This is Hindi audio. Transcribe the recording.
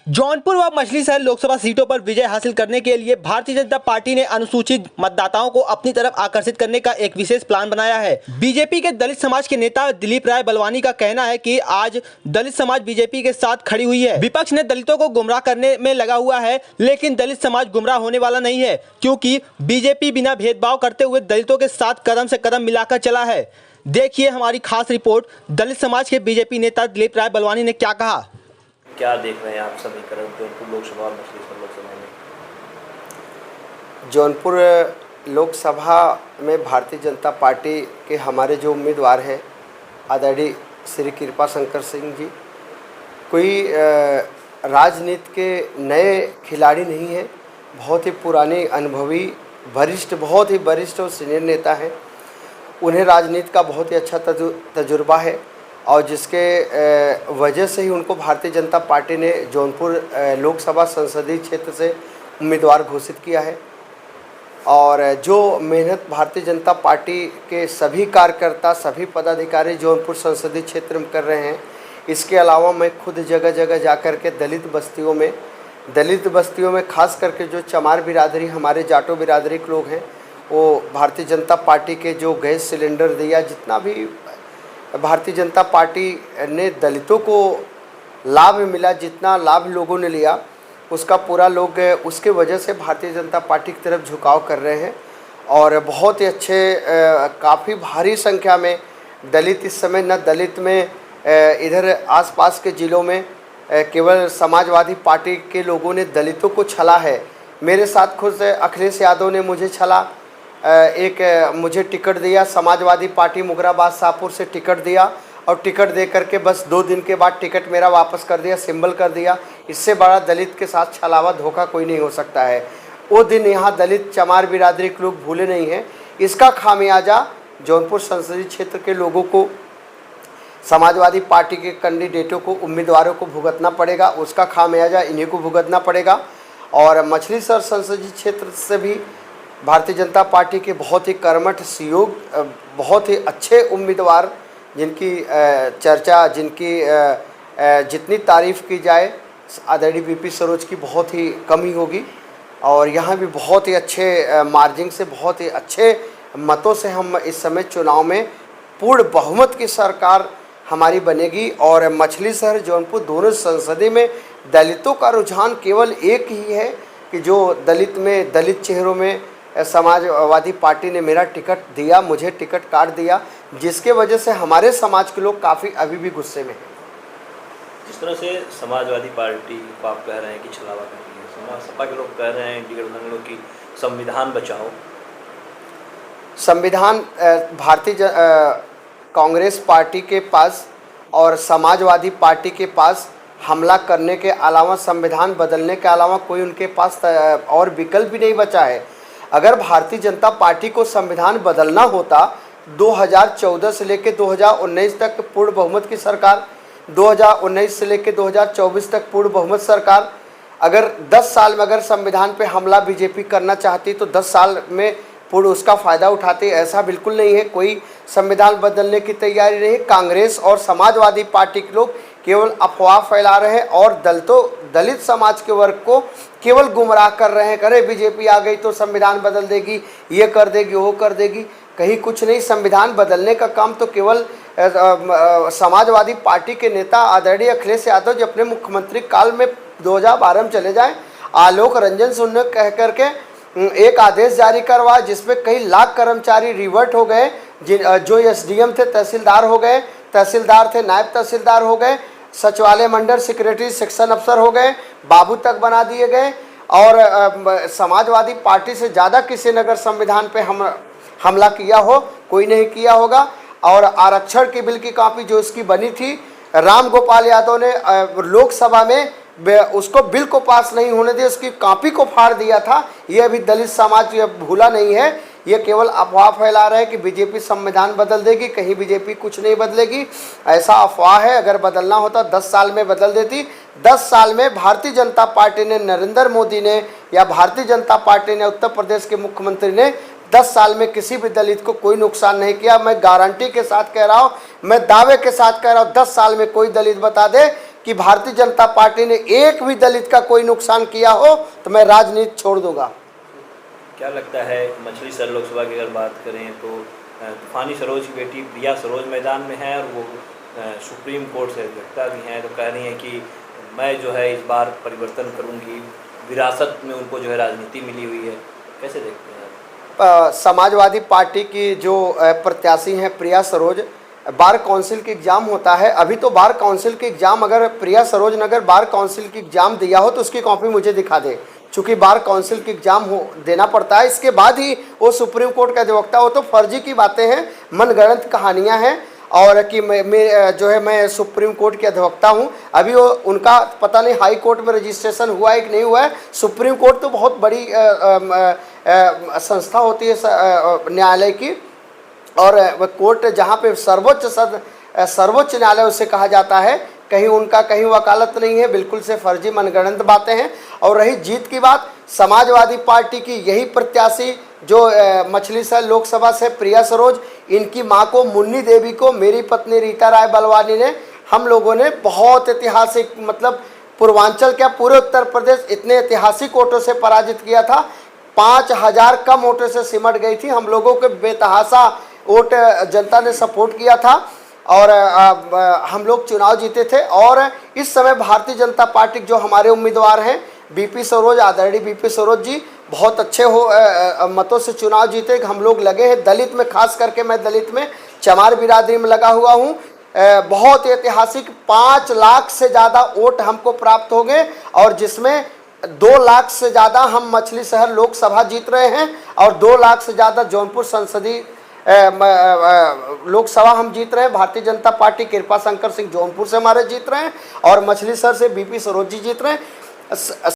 जौनपुर व मछलीशहर लोकसभा सीटों पर विजय हासिल करने के लिए भारतीय जनता पार्टी ने अनुसूचित मतदाताओं को अपनी तरफ आकर्षित करने का एक विशेष प्लान बनाया है। बीजेपी के दलित समाज के नेता दिलीप राय बलवानी का कहना है कि आज दलित समाज बीजेपी के साथ खड़ी हुई है। विपक्ष ने दलितों को गुमराह करने में लगा हुआ है, लेकिन दलित समाज गुमराह होने वाला नहीं है, क्योंकि बीजेपी बिना भेदभाव करते हुए दलितों के साथ कदम से कदम मिलाकर चला है। देखिए हमारी खास रिपोर्ट। दलित समाज के बीजेपी नेता दिलीप राय बलवानी ने क्या कहा। क्या देख रहे हैं आप समीकरण जौनपुर लोकसभा और मछलीशहर लोकसभा में? जौनपुर लोकसभा में भारतीय जनता पार्टी के हमारे जो उम्मीदवार हैं आदरणीय श्री कृपा शंकर सिंह जी, कोई राजनीति के नए खिलाड़ी नहीं है। बहुत ही पुराने अनुभवी बहुत ही वरिष्ठ और सीनियर नेता हैं। उन्हें राजनीति का बहुत ही अच्छा तजुर्बा है और जिसके वजह से ही उनको भारतीय जनता पार्टी ने जौनपुर लोकसभा संसदीय क्षेत्र से उम्मीदवार घोषित किया है। और जो मेहनत भारतीय जनता पार्टी के सभी कार्यकर्ता, सभी पदाधिकारी जौनपुर संसदीय क्षेत्र में कर रहे हैं, इसके अलावा मैं खुद जगह जगह जा कर के दलित बस्तियों में खास करके जो चमार बिरादरी, हमारे जाटो बिरादरी के लोग हैं, वो भारतीय जनता पार्टी के जो गैस सिलेंडर दिया, जितना भी भारतीय जनता पार्टी ने दलितों को लाभ मिला, जितना लाभ लोगों ने लिया, उसका पूरा लोग उसके वजह से भारतीय जनता पार्टी की तरफ झुकाव कर रहे हैं। और बहुत ही अच्छे काफ़ी भारी संख्या में दलित इस समय न दलित में इधर आसपास के ज़िलों में केवल समाजवादी पार्टी के लोगों ने दलितों को छला है। मेरे साथ खुद अखिलेश यादव ने मुझे छला, मुझे टिकट दिया, समाजवादी पार्टी मुगराबाद शाहपुर से टिकट दिया और टिकट दे करके बस 2 दिन के बाद टिकट मेरा वापस कर दिया, सिंबल कर दिया। इससे बड़ा दलित के साथ छलावा धोखा कोई नहीं हो सकता है। वो दिन यहाँ दलित चमार बिरादरी के लोग भूले नहीं हैं। इसका खामियाजा जौनपुर संसदीय क्षेत्र के लोगों को, समाजवादी पार्टी के कैंडिडेटों को, उम्मीदवारों को भुगतना पड़ेगा। उसका खामियाजा इन्हीं को भुगतना पड़ेगा। और मछलीशहर संसदीय क्षेत्र से भी भारतीय जनता पार्टी के बहुत ही कर्मठ सहयोग, बहुत ही अच्छे उम्मीदवार, जिनकी चर्चा, जिनकी जितनी तारीफ़ की जाए आदरणीय बीपी सरोज की बहुत ही कमी होगी। और यहाँ भी बहुत ही अच्छे मार्जिन से, बहुत ही अच्छे मतों से हम इस समय चुनाव में पूर्ण बहुमत की सरकार हमारी बनेगी। और मछलीशहर जौनपुर दोनों संसदीय में दलितों का रुझान केवल एक ही है कि जो दलित चेहरों में समाजवादी पार्टी ने मेरा टिकट दिया, मुझे टिकट काट दिया, जिसके वजह से हमारे समाज के लोग काफ़ी अभी भी गुस्से में हैं। जिस तरह से समाजवादी पार्टी को आप कह रहे हैं कि छलावा कर रही है, सपा के लोग कह रहे हैं लोग की संविधान बचाओ। संविधान भारतीय कांग्रेस पार्टी के पास और समाजवादी पार्टी के पास हमला करने के अलावा, संविधान बदलने के अलावा कोई उनके पास और विकल्प भी नहीं बचा है। अगर भारतीय जनता पार्टी को संविधान बदलना होता, 2014 से लेकर 2019 तक पूर्ण बहुमत की सरकार, 2019 से लेकर 2024 तक पूर्ण बहुमत सरकार, अगर 10 साल में अगर संविधान पे हमला बीजेपी करना चाहती तो 10 साल में पूर्ण उसका फ़ायदा उठाते। ऐसा बिल्कुल नहीं है, कोई संविधान बदलने की तैयारी नहीं। कांग्रेस और समाजवादी पार्टी के लोग केवल अफवाह फैला रहे हैं और दलित समाज के वर्ग को केवल गुमराह कर रहे हैं। करे बीजेपी आ गई तो संविधान बदल देगी, ये कर देगी, वो कर देगी। कहीं कुछ नहीं। संविधान बदलने का काम तो केवल समाजवादी पार्टी के नेता आदरणीय अखिलेश यादव जी अपने मुख्यमंत्री काल में 2012 में चले जाएं, आलोक रंजन सिंह ने कह करके एक आदेश जारी करवा, जिसमें कई लाख कर्मचारी रिवर्ट हो गए, जो एसडीएम थे तहसीलदार हो गए, तहसीलदार थे नायब तहसीलदार हो गए, सचिवालय मंडल सेक्रेटरी सेक्शन अफसर हो गए, बाबू तक बना दिए गए। और समाजवादी पार्टी से ज़्यादा किसी ने अगर संविधान पे हमला किया हो, कोई नहीं किया होगा। और आरक्षण की बिल की कॉपी जो इसकी बनी थी, राम गोपाल यादव ने लोकसभा में उसको बिल को पास नहीं होने दिया, उसकी कॉपी को फाड़ दिया था। ये अभी दलित समाज भूला नहीं है। ये केवल अफवाह फैला रहे हैं कि बीजेपी संविधान बदल देगी। कहीं बीजेपी कुछ नहीं बदलेगी, ऐसा अफवाह है। अगर बदलना होता 10 साल में बदल देती। 10 साल में भारतीय जनता पार्टी ने, नरेंद्र मोदी ने या भारतीय जनता पार्टी ने, उत्तर प्रदेश के मुख्यमंत्री ने 10 साल में किसी भी दलित को कोई नुकसान नहीं किया। मैं गारंटी के साथ कह रहा हूँ, मैं दावे के साथ कह रहा हूँ, 10 साल में कोई दलित बता दे कि भारतीय जनता पार्टी ने एक भी दलित का कोई नुकसान किया हो तो मैं राजनीति छोड़ दूंगा। क्या लगता है मछली शहर लोकसभा की अगर बात करें तो तूफानी सरोज की बेटी प्रिया सरोज मैदान में है और वो सुप्रीम कोर्ट से अधिवक्ता भी हैं, तो कह रही हैं कि मैं जो है इस बार परिवर्तन करूंगी, विरासत में उनको जो है राजनीति मिली हुई है, कैसे देखते हैं? समाजवादी पार्टी की जो प्रत्याशी हैं प्रिया सरोज, बार काउंसिल की एग्ज़ाम होता है, अभी तो बार काउंसिल की एग्ज़ाम अगर प्रिया सरोज ने अगर बार काउंसिल की एग्ज़ाम दिया हो तो उसकी कॉपी मुझे दिखा दे, चूँकि बार काउंसिल की एग्ज़ाम हो देना पड़ता है, इसके बाद ही वो सुप्रीम कोर्ट का अधिवक्ता हो। तो फर्जी की बातें हैं, मनगढ़ंत कहानियाँ हैं, और कि मैं सुप्रीम कोर्ट के अधिवक्ता हूँ। अभी वो उनका पता नहीं हाई कोर्ट में रजिस्ट्रेशन हुआ है कि नहीं हुआ है। सुप्रीम कोर्ट तो बहुत बड़ी संस्था होती है न्यायालय की, और कोर्ट जहाँ पे सर्वोच्च न्यायालय उसे कहा जाता है, कहीं उनका कहीं वकालत नहीं है, बिल्कुल से फर्जी मनगढ़ंत बातें हैं। और रही जीत की बात, समाजवादी पार्टी की यही प्रत्याशी जो मछली शहर लोकसभा से प्रिया सरोज, इनकी मां को मुन्नी देवी को मेरी पत्नी रीता राय बलवानी ने, हम लोगों ने बहुत ऐतिहासिक, मतलब पूर्वांचल क्या पूरे उत्तर प्रदेश इतने ऐतिहासिक वोटों से पराजित किया था। 5000 कम वोटों से सिमट गई थी। हम लोगों के बेतहासा वोट जनता ने सपोर्ट किया था और हम लोग चुनाव जीते थे। और इस समय भारतीय जनता पार्टी जो हमारे उम्मीदवार हैं बीपी सरोज, आदरणीय बीपी सरोज जी बहुत अच्छे मतों से चुनाव जीते। हम लोग लगे हैं दलित में, खास करके मैं दलित में चमार बिरादरी में लगा हुआ हूँ। बहुत ऐतिहासिक 5 लाख से ज़्यादा वोट हमको प्राप्त हो गए, और जिसमें 2 लाख से ज़्यादा हम मछली शहर लोकसभा जीत रहे हैं और 2 लाख से ज़्यादा जौनपुर संसदीय लोकसभा हम जीत रहे हैं। भारतीय जनता पार्टी कृपा शंकर सिंह जौनपुर से हमारे जीत रहे हैं और मछली शहर से बीपी सरोज जी जीत रहे हैं।